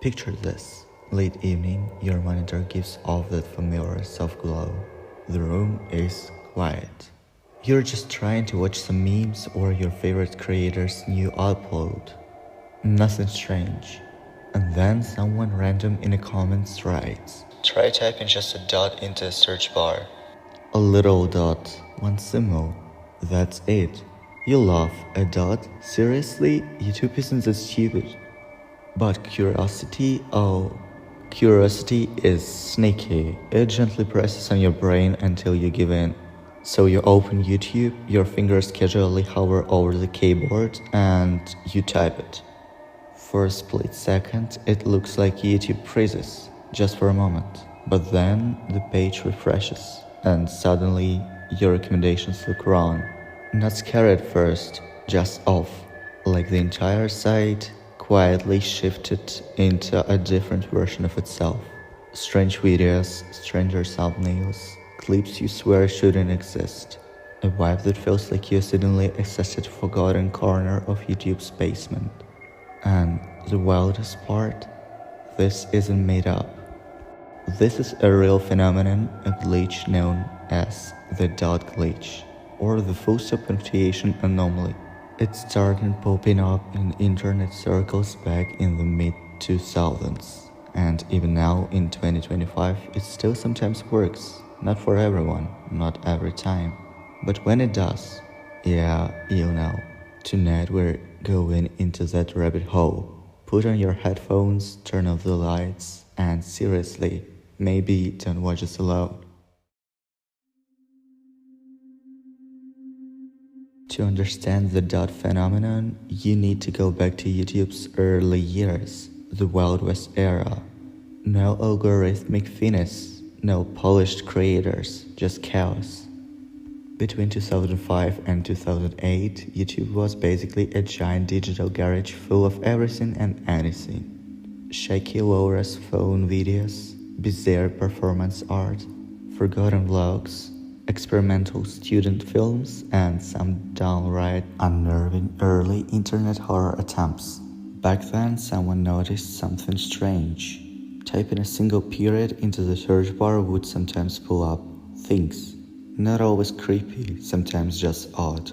Picture this. Late evening, your monitor gives off that familiar soft glow. The room is quiet. You're just trying to watch some memes or your favorite creator's new upload. Nothing strange. And then someone random in the comments writes, "Try typing just a dot into the search bar." A little dot, one symbol. That's it. You laugh, a dot? Seriously? YouTube isn't that stupid. But curiosity is sneaky. It gently presses on your brain until you give in. So you open YouTube, your fingers casually hover over the keyboard, and you type it. For a split second, it looks like YouTube freezes, just for a moment. But then the page refreshes, and suddenly your recommendations look wrong. Not scared at first, just off, like the entire site quietly shifted into a different version of itself. Strange videos, stranger thumbnails, clips you swear shouldn't exist. A vibe that feels like you suddenly accessed a forgotten corner of YouTube's basement. And the wildest part, this isn't made up. This is a real phenomenon, a glitch known as the dot glitch, or the full stop punctuation anomaly. It started popping up in internet circles back in the mid-2000s, and even now in 2025 it still sometimes works. Not for everyone, not every time, but when it does, yeah, you know. Tonight we're going into that rabbit hole. Put on your headphones, turn off the lights, and seriously, maybe don't watch us alone. To understand the dot phenomenon, you need to go back to YouTube's early years, the Wild West era. No algorithmic finesse, no polished creators, just chaos. Between 2005 and 2008, YouTube was basically a giant digital garage full of everything and anything. Shaky low-res phone videos, bizarre performance art, forgotten vlogs, experimental student films, and some downright unnerving early internet horror attempts. Back then, someone noticed something strange. Typing a single period into the search bar would sometimes pull up things. Not always creepy, sometimes just odd.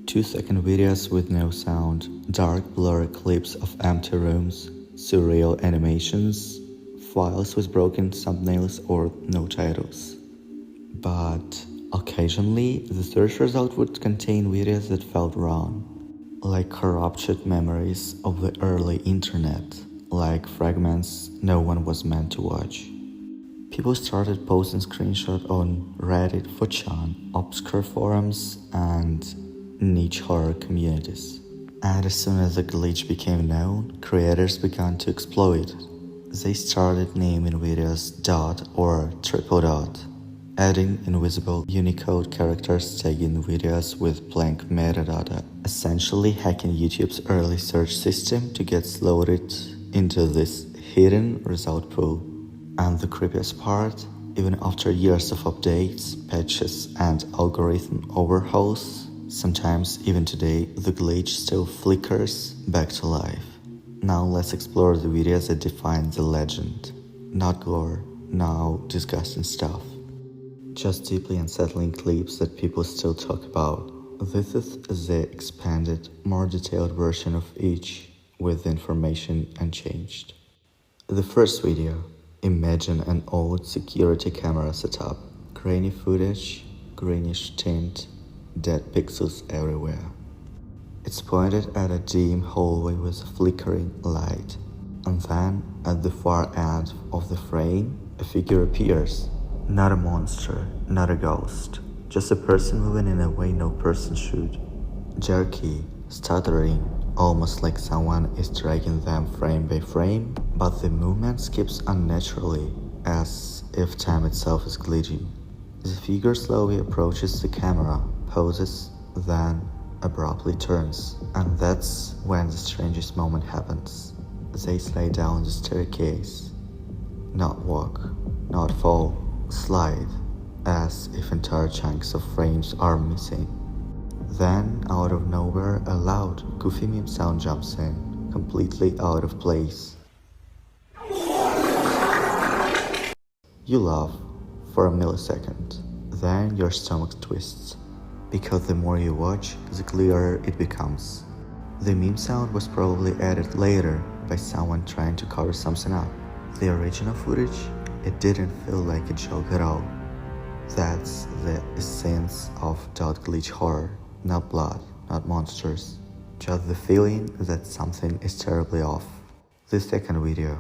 2-second videos with no sound, dark blurry clips of empty rooms, surreal animations, files with broken thumbnails or no titles. But occasionally, the search result would contain videos that felt wrong, like corrupted memories of the early internet, like fragments no one was meant to watch. People started posting screenshots on Reddit, 4chan, obscure forums, and niche horror communities. And as soon as the glitch became known, creators began to exploit it. They started naming videos dot or triple dot, adding invisible Unicode characters, tagging videos with blank metadata, essentially hacking YouTube's early search system to get loaded into this hidden result pool. And the creepiest part, even after years of updates, patches, and algorithm overhauls, sometimes even today, the glitch still flickers back to life. Now let's explore the videos that define the legend. Not gore, no disgusting stuff. Just deeply unsettling clips that people still talk about. This is the expanded, more detailed version of each, with the information unchanged. The first video. Imagine an old security camera setup. Grainy footage, greenish tint, dead pixels everywhere. It's pointed at a dim hallway with a flickering light. And then, at the far end of the frame, a figure appears. Not a monster, not a ghost. Just a person moving in a way no person should. Jerky, stuttering, almost like someone is dragging them frame by frame, but the movement skips unnaturally, as if time itself is glitching. The figure slowly approaches the camera, poses, then abruptly turns, and that's when the strangest moment happens. They slide down the staircase. Not walk, not fall, slide, as if entire chunks of frames are missing. Then, out of nowhere, a loud, goofy meme sound jumps in, completely out of place. You laugh for a millisecond, then your stomach twists, because the more you watch, the clearer it becomes. The meme sound was probably added later by someone trying to cover something up. The original footage, it didn't feel like a joke at all. That's the essence of .glitch horror, not blood, not monsters, just the feeling that something is terribly off. The second video.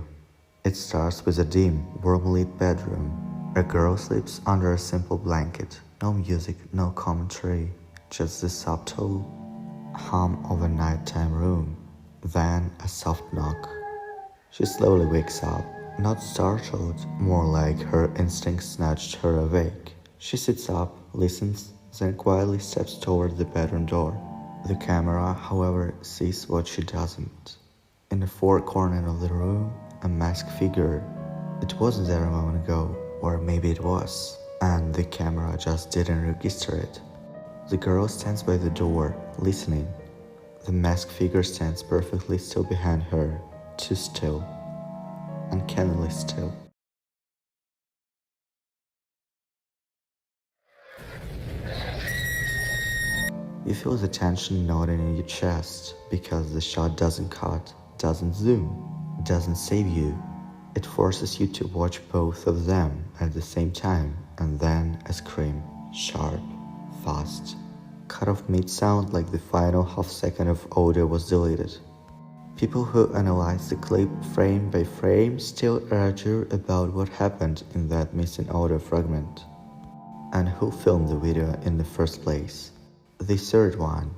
It starts with a dim, warm-lit bedroom. A girl sleeps under a simple blanket. No music, no commentary, just the subtle hum of a nighttime room. Then a soft knock. She slowly wakes up, not startled, more like her instincts nudged her awake. She sits up, listens, then quietly steps toward the bedroom door. The camera, however, sees what she doesn't. In the far corner of the room, a masked figure. It wasn't there a moment ago, or maybe it was, and the camera just didn't register it. The girl stands by the door, listening. The masked figure stands perfectly still behind her, too still, uncannily still. You feel the tension knotting in your chest because the shot doesn't cut, doesn't zoom, doesn't save you. It forces you to watch both of them at the same time, and then a scream, sharp, fast, cut off mid-sound like the final half-second of audio was deleted. People who analyze the clip frame by frame still argue about what happened in that missing audio fragment, and who filmed the video in the first place. The third one,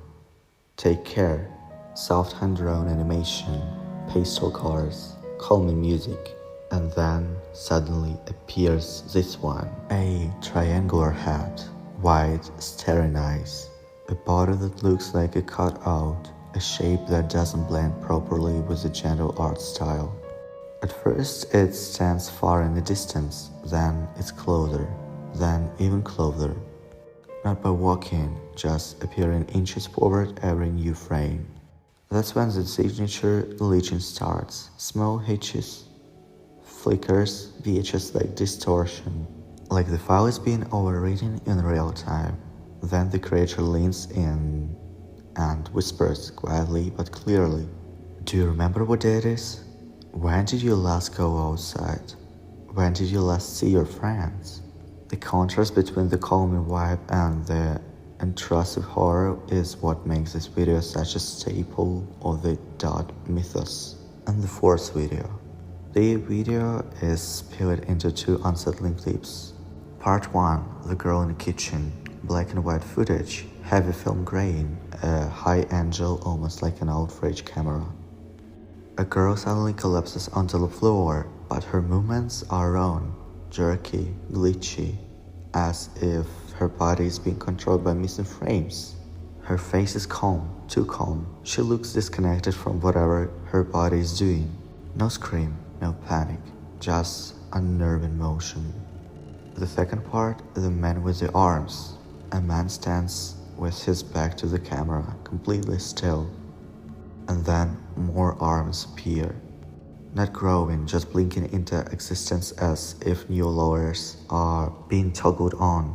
take care, soft hand-drawn animation, pastel colors, calming music, and then suddenly appears this one, a triangular head, wide staring eyes, a body that looks like a cutout, a shape that doesn't blend properly with the gentle art style. At first it stands far in the distance, then it's closer, then even closer. Not by walking, just appearing inches forward every new frame. That's when the signature glitching starts. Small hitches, flickers, VHS-like distortion, like the file is being overwritten in real time. Then the creator leans in and whispers quietly but clearly, "Do you remember what day it is? When did you last go outside? When did you last see your friends?" The contrast between the calming vibe and the intrusive horror is what makes this video such a staple of the dot mythos. And the fourth video. The video is split into two unsettling clips. Part 1, the girl in the kitchen, black and white footage, heavy film grain, a high angle almost like an outrage camera. A girl suddenly collapses onto the floor, but her movements are wrong. Jerky, glitchy, as if her body is being controlled by missing frames. Her face is calm, too calm. She looks disconnected from whatever her body is doing. No scream, no panic, just unnerving motion. The second part, the man with the arms. A man stands with his back to the camera, completely still. And then more arms appear. Not growing, just blinking into existence as if new layers are being toggled on.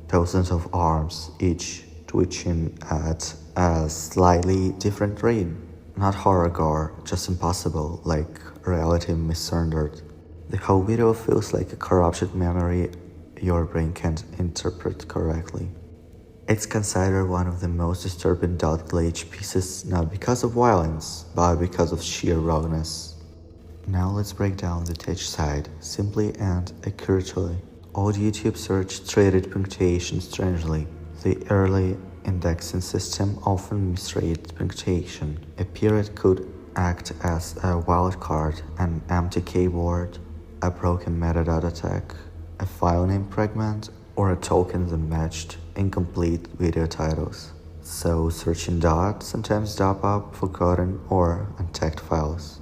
Thousands of arms, each twitching at a slightly different rate. Not horror gore, just impossible, like reality misrendered. The whole video feels like a corrupted memory your brain can't interpret correctly. It's considered one of the most disturbing .glitch pieces, not because of violence, but because of sheer rawness. Now let's break down the tech side, simply and accurately. Old YouTube search treated punctuation strangely. The early indexing system often misread punctuation. A period could act as a wildcard, an empty keyboard, a broken metadata tag, a file name fragment, or a token that matched incomplete video titles. So searching dot sometimes dop up forgotten or untagged files.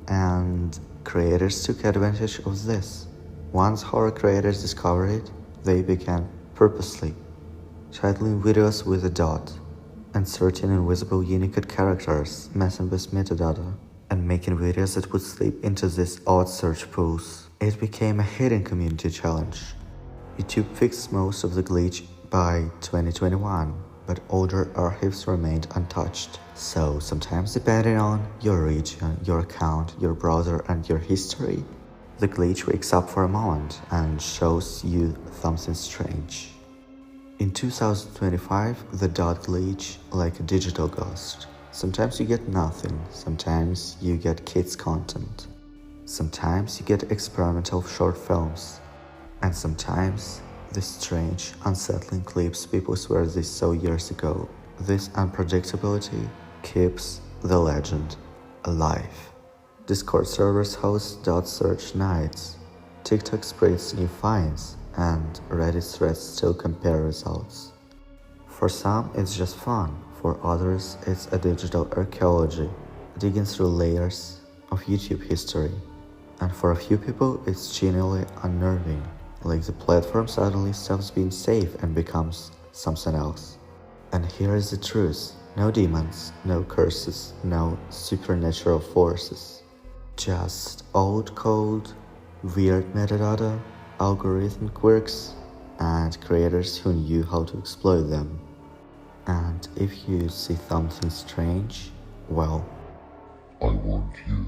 And creators took advantage of this. Once horror creators discovered it, they began purposely titling videos with a dot, inserting invisible Unicode characters, messing with metadata. and making videos that would slip into these odd search pools. It became a hidden community challenge. YouTube fixed most of the glitch by 2021, but older archives remained untouched. So sometimes, depending on your region, your account, your browser, and your history, the glitch wakes up for a moment and shows you something strange. In 2025, the dot glitch like a digital ghost. Sometimes you get nothing, sometimes you get kids content, sometimes you get experimental short films, and sometimes the strange, unsettling clips people swear they saw years ago. This unpredictability keeps the legend alive. Discord servers host dot search nights, TikTok spreads new finds, and Reddit threads still compare results. For some, it's just fun. For others, it's a digital archaeology, digging through layers of YouTube history. And for a few people, it's genuinely unnerving, like the platform suddenly stops being safe and becomes something else. And here is the truth: no demons, no curses, no supernatural forces. Just old code, weird metadata, algorithm quirks, and creators who knew how to exploit them. And if you see something strange, well, I warned you.